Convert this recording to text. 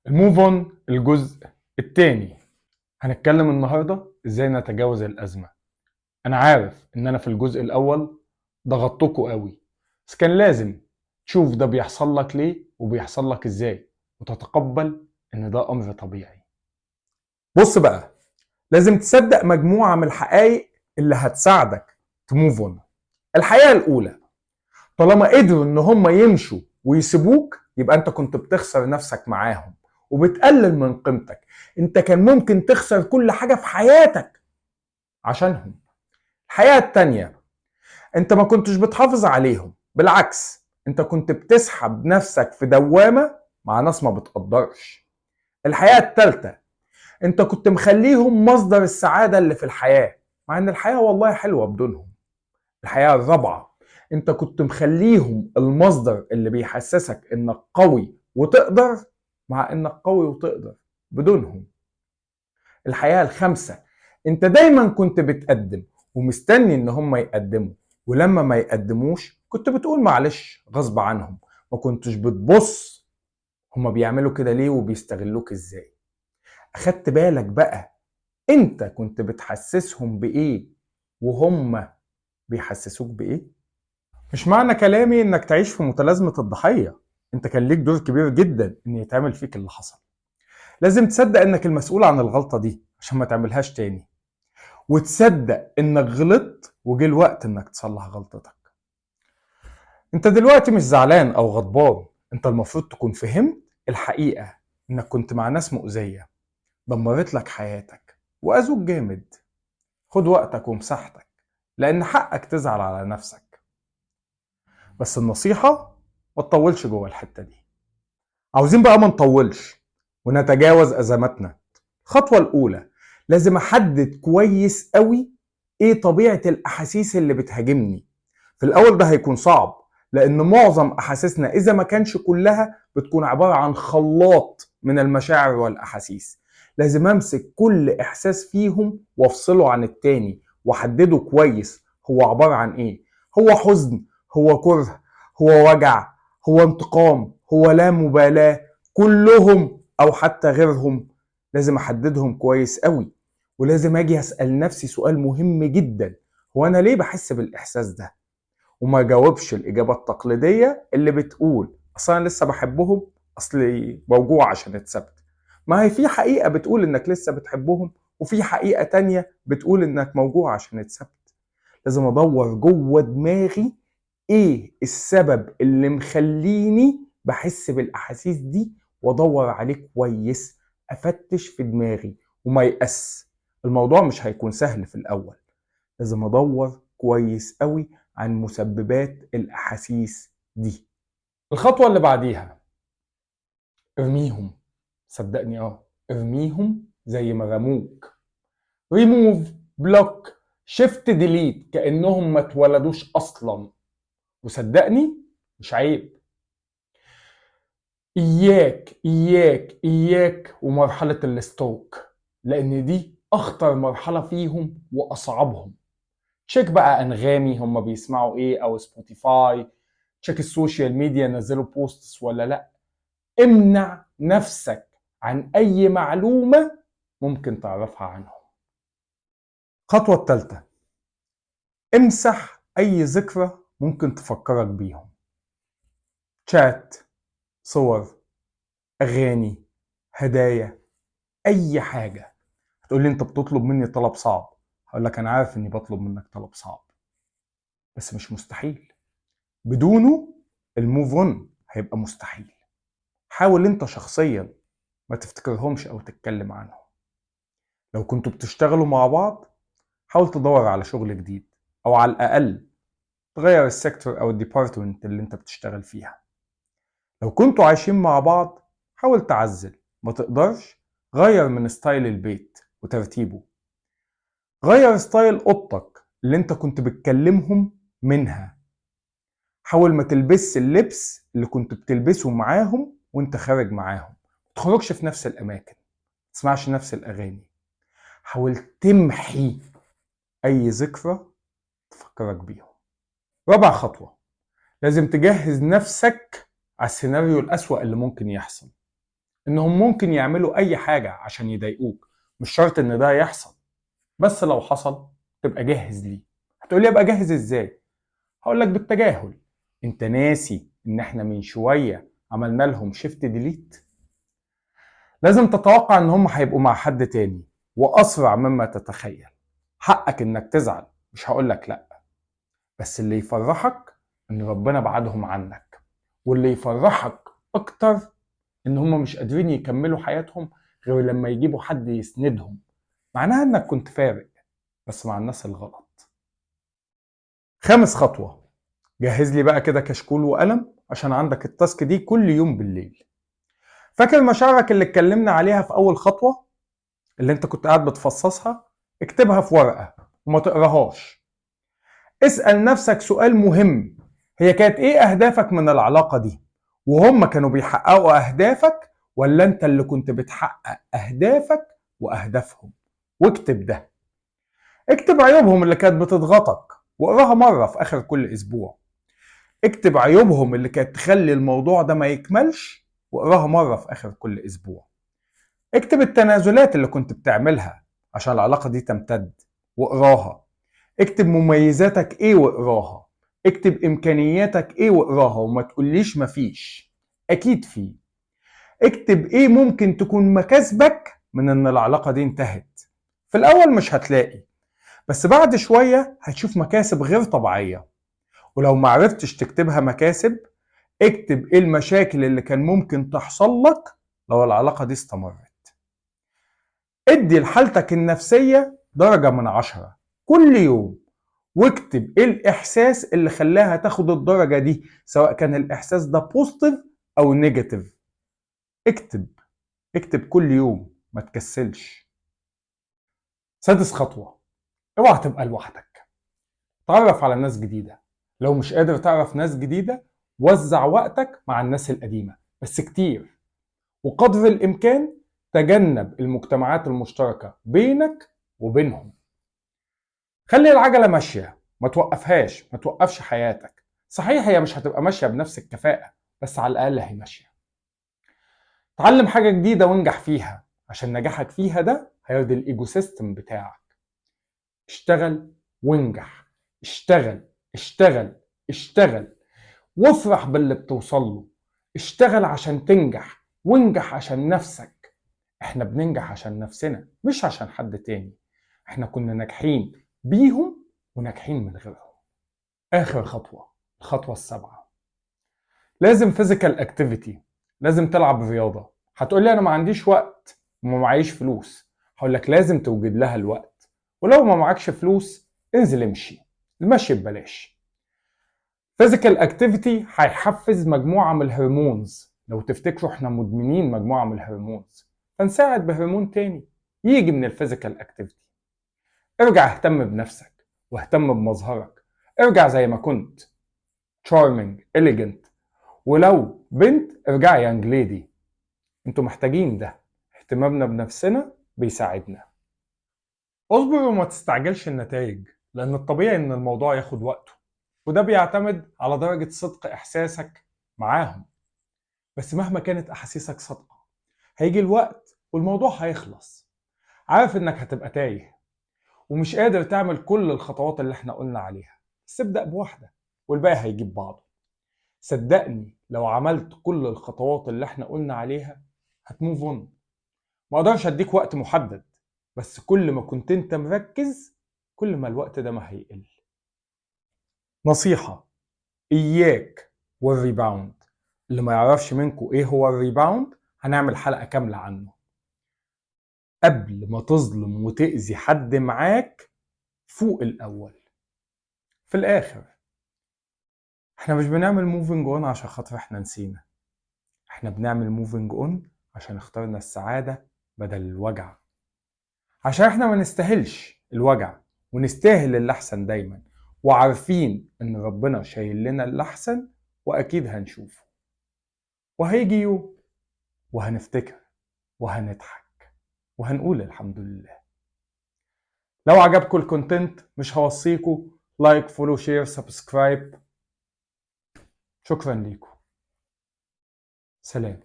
الموف اون الجزء الثاني. هنتكلم النهارده ازاي نتجاوز الازمه. انا عارف ان انا في الجزء الاول ضغطتكوا قوي، بس كان لازم تشوف ده بيحصل لك ليه وبيحصل لك ازاي وتتقبل ان ده امر طبيعي. بص بقى، لازم تصدق مجموعه من الحقائق اللي هتساعدك تموف اون. الحقيقه الاولى، طالما قدروا ان هم يمشوا ويسيبوك يبقى انت كنت بتخسر نفسك معاهم وبتقلل من قيمتك. انت كان ممكن تخسر كل حاجة في حياتك عشانهم. الحقيقة التانية، انت ما كنتش بتحافظ عليهم، بالعكس انت كنت بتسحب نفسك في دوامة مع ناس ما بتقدرش. الحقيقة التالتة، انت كنت مخليهم مصدر السعادة اللي في الحياة مع ان الحياة والله حلوة بدونهم. الحقيقة الرابعة، انت كنت مخليهم المصدر اللي بيحسسك انك قوي وتقدر مع انك قوي وتقدر بدونهم. الحقيقة الخامسة، انت دايما كنت بتقدم ومستني ان هم يقدموا، ولما ما يقدموش كنت بتقول معلش غصب عنهم، ما كنتش بتبص هما بيعملوا كده ليه وبيستغلوك ازاي. اخدت بالك بقى انت كنت بتحسسهم بايه وهم بيحسسوك بايه؟ مش معنى كلامي انك تعيش في متلازمة الضحية، انت كان ليك دور كبير جدا ان يتعمل فيك اللي حصل. لازم تصدق انك المسؤول عن الغلطة دي عشان ما تعملهاش تاني، وتصدق انك غلطت وجه الوقت انك تصلح غلطتك. انت دلوقتي مش زعلان او غضبان، انت المفروض تكون فهمت الحقيقة، انك كنت مع ناس مؤذية دمرت لك حياتك واذوك جامد. خد وقتك ومساحتك، لان حقك تزعل على نفسك، بس النصيحة ما تطولش جوه الحتة دي. عاوزين بقى ما نطولش ونتجاوز أزماتنا. الخطوة الأولى، لازم أحدد كويس قوي إيه طبيعة الأحاسيس اللي بتهاجمني. في الأول ده هيكون صعب، لأن معظم أحاسيسنا إذا ما كانش كلها بتكون عبارة عن خلاط من المشاعر والأحاسيس. لازم أمسك كل إحساس فيهم وأفصله عن التاني وأحدده كويس هو عبارة عن إيه. هو حزن، هو كره، هو وجع، هو انتقام، هو لا مبالاة، كلهم أو حتى غيرهم. لازم أحددهم كويس قوي، ولازم أجي أسأل نفسي سؤال مهم جدا: هو أنا ليه بحس بالإحساس ده؟ وما جاوبش الإجابة التقليدية اللي بتقول أصل أنا لسه بحبهم، أصلي موجوع عشان اتثبت. ما هي في حقيقة بتقول إنك لسه بتحبهم، وفي حقيقة تانية بتقول إنك موجوع عشان اتثبت. لازم أدور جوه دماغي إيه السبب اللي مخليني بحس بالأحاسيس دي، وأدور عليه كويس، أفتش في دماغي وما يأس. الموضوع مش هيكون سهل في الأول، لازم ادور كويس قوي عن مسببات الاحاسيس دي. الخطوه اللي بعديها، ارميهم. صدقني ارميهم زي ما رموك. ريموف، بلوك، شيفت، ديليت، كانهم ما اتولدوش اصلا. وصدقني مش عيب. اياك اياك اياك ومرحله الستوك، لان دي اخطر مرحله فيهم واصعبهم. تشيك بقى انغامي هم بيسمعوا ايه او سبوتيفاي، تشيك السوشيال ميديا نزلوا بوستس ولا لا. امنع نفسك عن اي معلومة ممكن تعرفها عنهم. الخطوة الثالثة، امسح اي ذكرى ممكن تفكرك بيهم. شات، صور، اغاني، هدايا، اي حاجة. هتقولي انت بتطلب مني طلب صعب، هقول لك انا عارف اني بطلب منك طلب صعب، بس مش مستحيل. بدونه الموف اون هيبقى مستحيل. حاول انت شخصيا ما تفتكرهمش او تتكلم عنهم. لو كنتوا بتشتغلوا مع بعض، حاول تدور على شغل جديد، او على الاقل تغير السيكتور او الديبارتمنت اللي انت بتشتغل فيها. لو كنتوا عايشين مع بعض، حاول تعزل. ما تقدرش، غير من ستايل البيت وترتيبه. غير ستايل اوضتك اللي انت كنت بتكلمهم منها. حاول ما تلبسش اللبس اللي كنت بتلبسه معاهم وانت خارج معاهم. ما تخرجش في نفس الاماكن، ما تسمعش نفس الاغاني. حاول تمحي اي ذكرى تفكرك بيهم. رابع خطوة، لازم تجهز نفسك على السيناريو الأسوأ اللي ممكن يحصل. انهم ممكن يعملوا اي حاجة عشان يضايقوك، مش شرط ان ده يحصل، بس لو حصل تبقى جاهز ليه. هتقولي ابقى جاهز ازاي؟ هقولك بالتجاهل. انت ناسي ان احنا من شوية عملنا لهم شيفت ديليت؟ لازم تتوقع ان هم هيبقوا مع حد تاني واسرع مما تتخيل. حقك انك تزعل، مش هقولك لا، بس اللي يفرحك ان ربنا بعدهم عنك، واللي يفرحك اكتر ان هم مش قادرين يكملوا حياتهم غير لما يجيبوا حد يسندهم. معناها انك كنت فارق، بس مع الناس الغلط. خامس خطوة، جهز لي بقى كده كشكول وقلم عشان عندك التاسك دي كل يوم بالليل. فاكر مشاعرك اللي اتكلمنا عليها في اول خطوة، اللي انت كنت قاعد بتفصصها؟ اكتبها في ورقة وما تقراهاش. اسأل نفسك سؤال مهم: هي كانت ايه اهدافك من العلاقة دي؟ وهم كانوا بيحققوا اهدافك ولا انت اللي كنت بتحقق اهدافك واهدافهم؟ واكتب ده. اكتب عيوبهم اللي كانت بتضغطك واقراها مرة في اخر كل اسبوع. اكتب عيوبهم اللي كانت تخلي الموضوع ده ما يكملش واقراها مرة في اخر كل اسبوع. اكتب التنازلات اللي كنت بتعملها عشان العلاقة دي تمتد واقراها. اكتب مميزاتك ايه واقراها. اكتب امكانياتك ايه واقراها، وما تقوليش مفيش، اكيد فيه. اكتب ايه ممكن تكون مكاسبك من ان العلاقة دي انتهت. في الاول مش هتلاقي، بس بعد شوية هتشوف مكاسب غير طبيعية. ولو معرفتش تكتبها مكاسب، اكتب ايه المشاكل اللي كان ممكن تحصل لك لو العلاقة دي استمرت. ادي لحالتك النفسية درجة من 10 كل يوم، واكتب ايه الاحساس اللي خلاها تاخد الدرجة دي، سواء كان الاحساس ده بوزيتيف او نيجاتيف. اكتب. اكتب كل يوم، ما تكسلش. سادس خطوة، اوعى تبقى لوحدك. تعرف على ناس جديدة. لو مش قادر تعرف ناس جديدة، وزع وقتك مع الناس القديمة بس كتير، وقدر الامكان تجنب المجتمعات المشتركة بينك وبينهم. خلي العجلة ماشية، ما توقفهاش، ما توقفش حياتك. صحيح هي مش هتبقى ماشية بنفس الكفاءة، بس على الأقل هي ماشية. اتعلم حاجة جديدة وانجح فيها، عشان نجاحك فيها ده هيرضي الايجو سيستم بتاعك. اشتغل وانجح. اشتغل اشتغل اشتغل، وافرح باللي بتوصل له. اشتغل عشان تنجح، وانجح عشان نفسك. احنا بننجح عشان نفسنا، مش عشان حد تاني. احنا كنا ناجحين بيهم وناجحين من غيرهم. آخر خطوة، الخطوة السابعة، لازم physical activity. لازم تلعب رياضة. هتقولي أنا ما عنديش وقت وما معيش فلوس. هقولك لازم توجد لها الوقت، ولو ما معكش فلوس انزل امشي. المشي ببلاش. physical activity هيحفز مجموعة من الهرمونز. لو تفتكروا احنا مدمنين مجموعة من الهرمونز، فنساعد بهرمون تاني يجي من الفيزيكال اكتيفيتي. ارجع اهتم بنفسك واهتم بمظهرك. ارجع زي ما كنت charming elegant. ولو بنت ارجعي يانج ليدي. انتوا محتاجين ده. اهتمامنا بنفسنا بيساعدنا. اصبر وما تستعجلش النتائج، لان الطبيعي ان الموضوع ياخد وقته، وده بيعتمد على درجة صدق احساسك معاهم. بس مهما كانت احاسيسك صادقة، هيجي الوقت والموضوع هيخلص. عارف انك هتبقى تايه ومش قادر تعمل كل الخطوات اللي احنا قلنا عليها، بس ابدأ بواحدة والباقي هيجيب بعضه. صدقني لو عملت كل الخطوات اللي احنا قلنا عليها هتموف اون. ما اقدرش اديك وقت محدد، بس كل ما كنت انت مركز كل ما الوقت ده ما هيقل. نصيحة: اياك والريباوند. اللي ما يعرفش منكم ايه هو الريباوند هنعمل حلقة كاملة عنه. قبل ما تظلم وتأذي حد معاك، فوق الأول. في الآخر، احنا مش بنعمل موفينج اون عشان خاطر احنا نسينا. احنا بنعمل موفينج اون عشان اخترنا السعادة بدل الوجع. عشان احنا ما نستاهلش الوجع، ونستاهل الأحسن دايما، وعارفين ان ربنا شايل لنا الأحسن وأكيد هنشوفه. وهيجي يوم وهنفتكر وهنضحك وهنقول الحمد لله. لو عجبكم الكونتنت مش هوصيكم لايك فولو شير سبسكرايب. شكرا ليكم. سلام.